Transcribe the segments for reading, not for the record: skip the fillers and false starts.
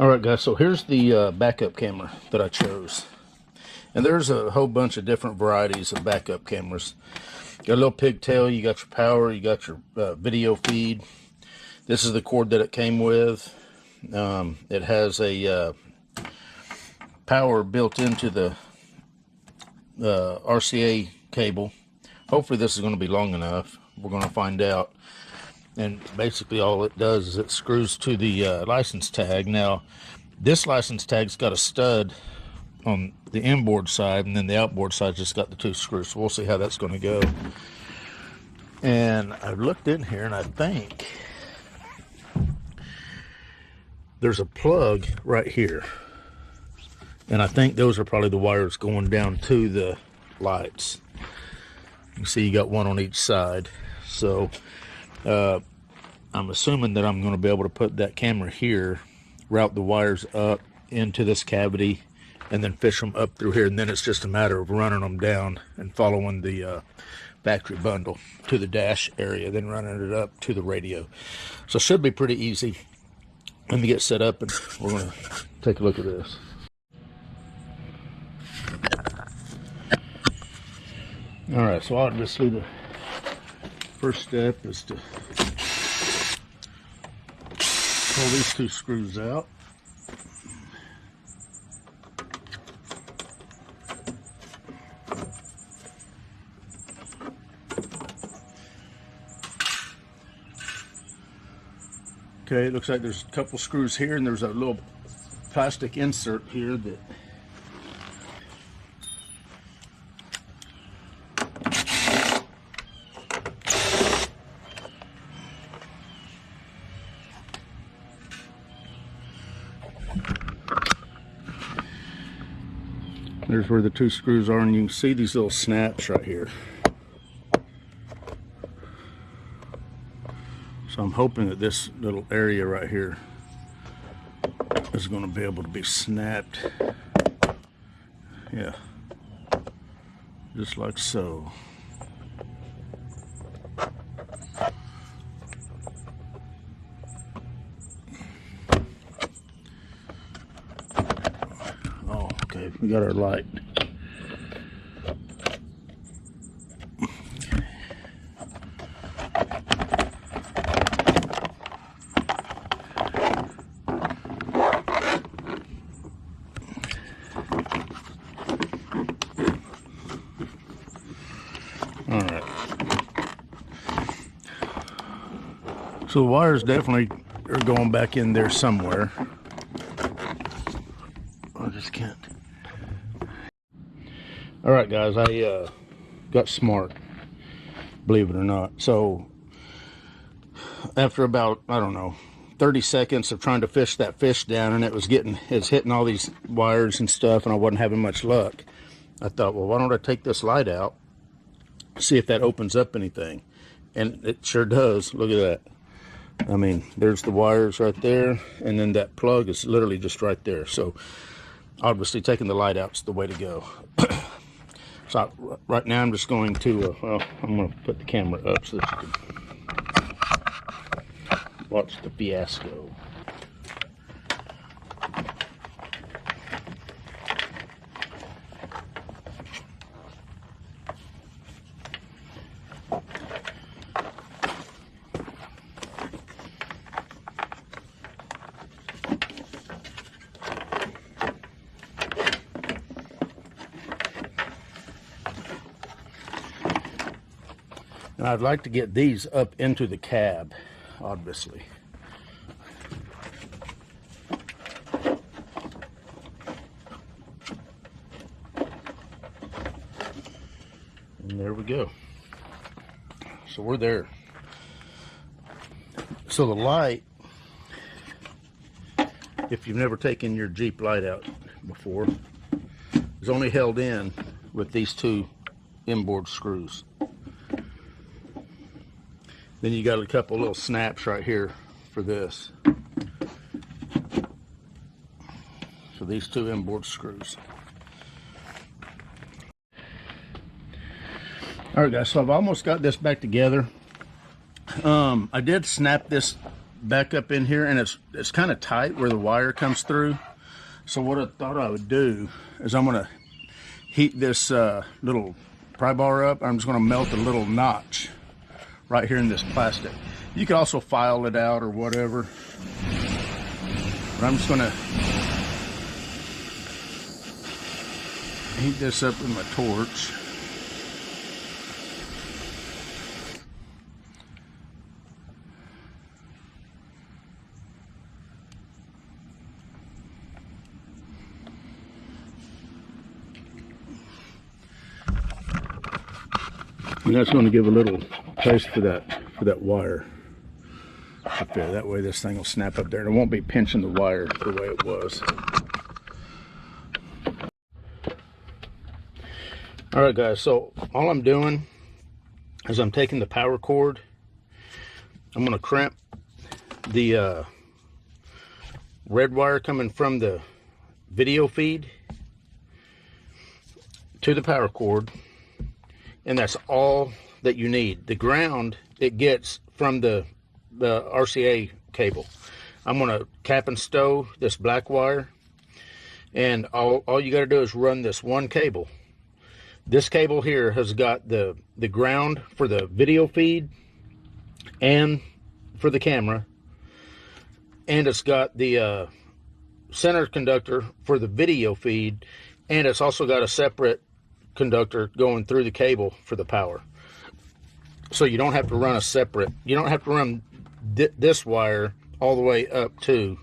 Alright guys, so here's the backup camera that I chose. And there's a whole bunch of different varieties of backup cameras. You got a little pigtail, you got your power, you got your video feed. This is the cord that it came with. It has a power built into the RCA cable. Hopefully this is going to be long enough. We're going to find out. And basically all it does is it screws to the license tag. Now this license tag's got a stud on the inboard side, and then the outboard side just got the two screws. So we'll see how that's going to go. And I looked in here and I think there's a plug right here, and I think those are probably the wires going down to the lights. You can see you got one on each side. So I'm assuming that I'm going to be able to put that camera here, route the wires up into this cavity, and then fish them up through here, and then it's just a matter of running them down and following the factory bundle to the dash area, then running it up to the radio. So it should be pretty easy. Let me get set up and we're going to take a look at this. Alright, so obviously the first step is to pull these two screws out. Okay, it looks like there's a couple screws here, and there's a little plastic insert here that there's where the two screws are, and you can see these little snaps right here. So I'm hoping that this little area right here is going to be able to be snapped. Yeah, just like so. Oh, okay, we got our light. Alright, so the wires definitely are going back in there somewhere. I just can't. Alright guys, I got smart, believe it or not. So after about, I don't know, 30 seconds of trying to fish that fish down, and it's hitting all these wires and stuff, and I wasn't having much luck, I thought, well, why don't I take this light out, see if that opens up anything. And it sure does. Look at that. I mean, there's the wires right there, and then that plug is literally just right there. So obviously taking the light out is the way to go. So right now I'm just going to well, I'm going to put the camera up so that you can watch the fiasco. And I'd like to get these up into the cab, obviously. And there we go. So we're there. So the light, if you've never taken your Jeep light out before, is only held in with these two inboard screws. Then you got a couple little snaps right here for this. So these two inboard screws. All right guys, so I've almost got this back together. I did snap this back up in here, and it's kind of tight where the wire comes through. So what I thought I would do is I'm going to heat this little pry bar up. I'm just going to melt a little notch right here in this plastic. You could also file it out or whatever, but I'm just going to heat this up with my torch. And that's going to give a little place for that wire up there. That way this thing will snap up there and it won't be pinching the wire the way it was. All right, guys, so all I'm doing is I'm taking the power cord. I'm going to crimp the red wire coming from the video feed to the power cord. And that's all that you need. The ground it gets from the RCA cable. I'm going to cap and stow this black wire, and all you got to do is run this one cable. This cable here has got the ground for the video feed and for the camera, and it's got the center conductor for the video feed, and it's also got a separate conductor going through the cable for the power. So you don't have to run you don't have to run this wire all the way up to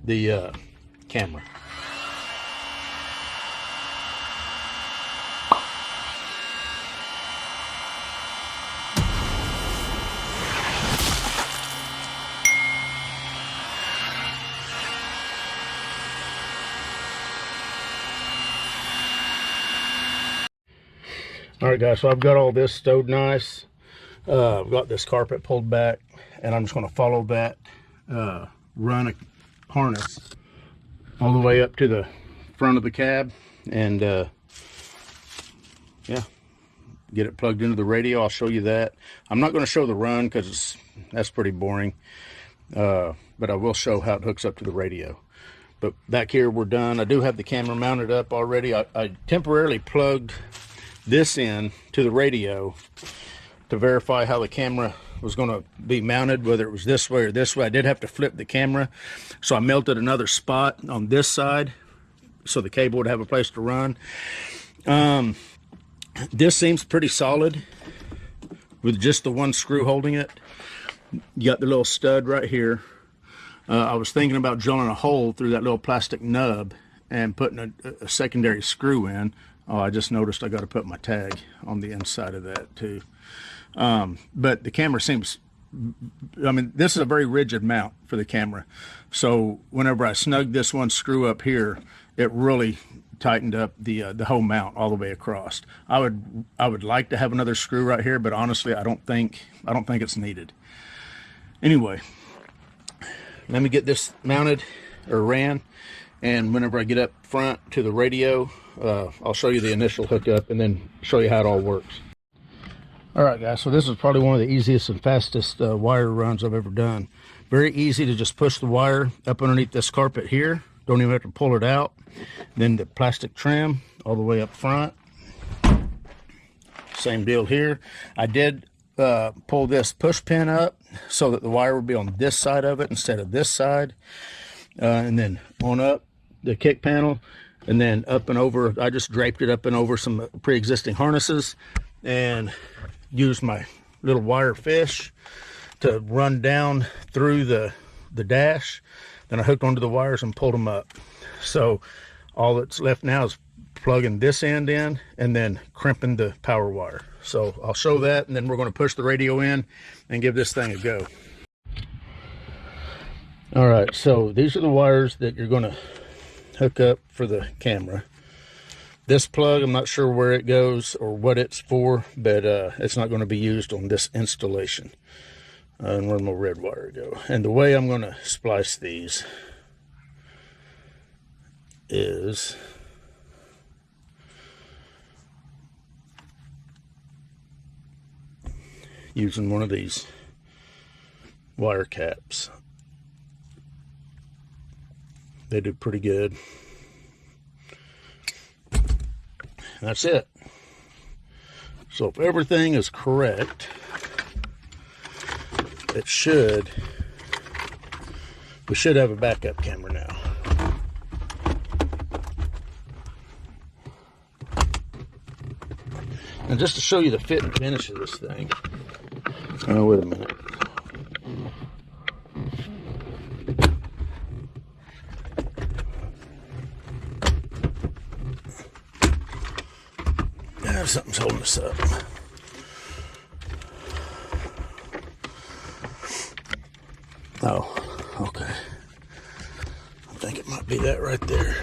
the camera. All right, guys, so I've got all this stowed nice. I've got this carpet pulled back, and I'm just going to follow that, run a harness all the way up to the front of the cab, and yeah, get it plugged into the radio. I'll show you that. I'm not going to show the run because that's pretty boring, but I will show how it hooks up to the radio. But back here, we're done. I do have the camera mounted up already. I temporarily plugged this in to the radio to verify how the camera was going to be mounted, whether it was this way or this way. I did have to flip the camera, so I melted another spot on this side so the cable would have a place to run. This seems pretty solid with just the one screw holding it. You got the little stud right here. I was thinking about drilling a hole through that little plastic nub and putting a secondary screw in. Oh, I just noticed I got to put my tag on the inside of that too. But the camera seems, I mean, this is a very rigid mount for the camera. So whenever I snug this one screw up here, it really tightened up the whole mount all the way across. I would like to have another screw right here, but honestly, I don't think it's needed. Anyway, let me get this mounted or ran, and whenever I get up front to the radio, I'll show you the initial hookup and then show you how it all works. All right, guys, so this is probably one of the easiest and fastest wire runs I've ever done. Very easy to just push the wire up underneath this carpet here. Don't even have to pull it out. Then the plastic trim all the way up front. Same deal here. I did pull this push pin up so that the wire would be on this side of it instead of this side. And then on up the kick panel, and then up and over, I just draped it up and over some pre-existing harnesses and used my little wire fish to run down through the dash. Then I hooked onto the wires and pulled them up. So all that's left now is plugging this end in and then crimping the power wire. So I'll show that, and then we're going to push the radio in and give this thing a go. All right, so these are the wires that you're going to hook up for the camera. This plug, I'm not sure where it goes or what it's for, but it's not going to be used on this installation. And where my red wire go. And the way I'm going to splice these is using one of these wire caps. They do pretty good. That's it. So if everything is correct, we should have a backup camera now. And just to show you the fit and finish of this thing. Oh, wait a minute. Yeah, something's holding us up. Oh, okay. I think it might be that right there.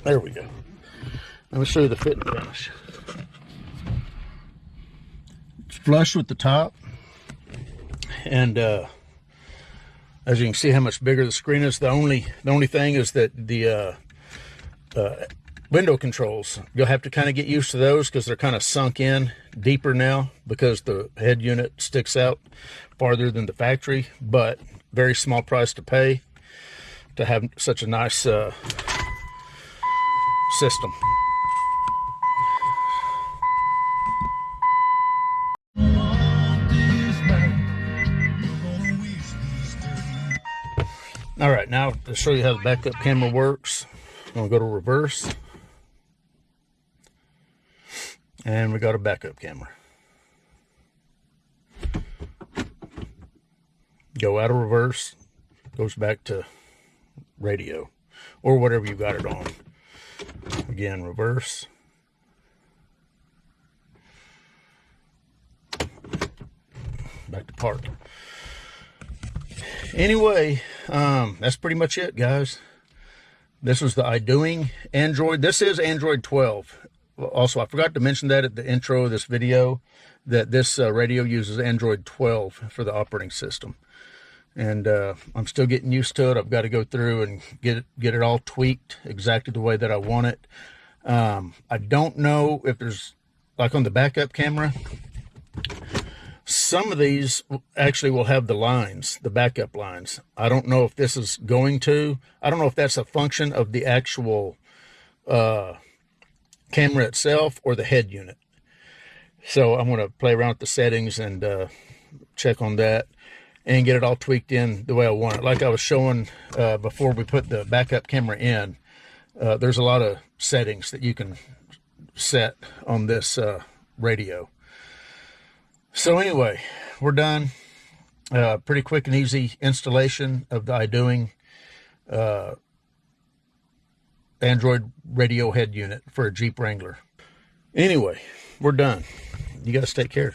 There we go. Let me show you the fit and finish. It's flush with the top, and as you can see how much bigger the screen is. The only thing is that the window controls, you'll have to kind of get used to those because they're kind of sunk in deeper now because the head unit sticks out farther than the factory, but very small price to pay to have such a nice system. All right, now to show you how the backup camera works, I'm gonna go to reverse, and we got a backup camera. Go out of reverse, goes back to radio, or whatever you got it on. Again, reverse. Back to park. Anyway, that's pretty much it, guys. This was the Idoing Android. This is Android 12. Also, I forgot to mention that at the intro of this video, that this radio uses Android 12 for the operating system. And I'm still getting used to it. I've got to go through and get it all tweaked exactly the way that I want it. I don't know if there's, like on the backup camera, some of these actually will have the lines, the backup lines. I don't know if this is going to. I don't know if that's a function of the actual camera itself or the head unit. So I'm going to play around with the settings and check on that and get it all tweaked in the way I want it. Like I was showing before we put the backup camera in, there's a lot of settings that you can set on this radio. So anyway, we're done. Pretty quick and easy installation of the Idoing Android radio head unit for a Jeep Wrangler. Anyway, we're done. You guys take care.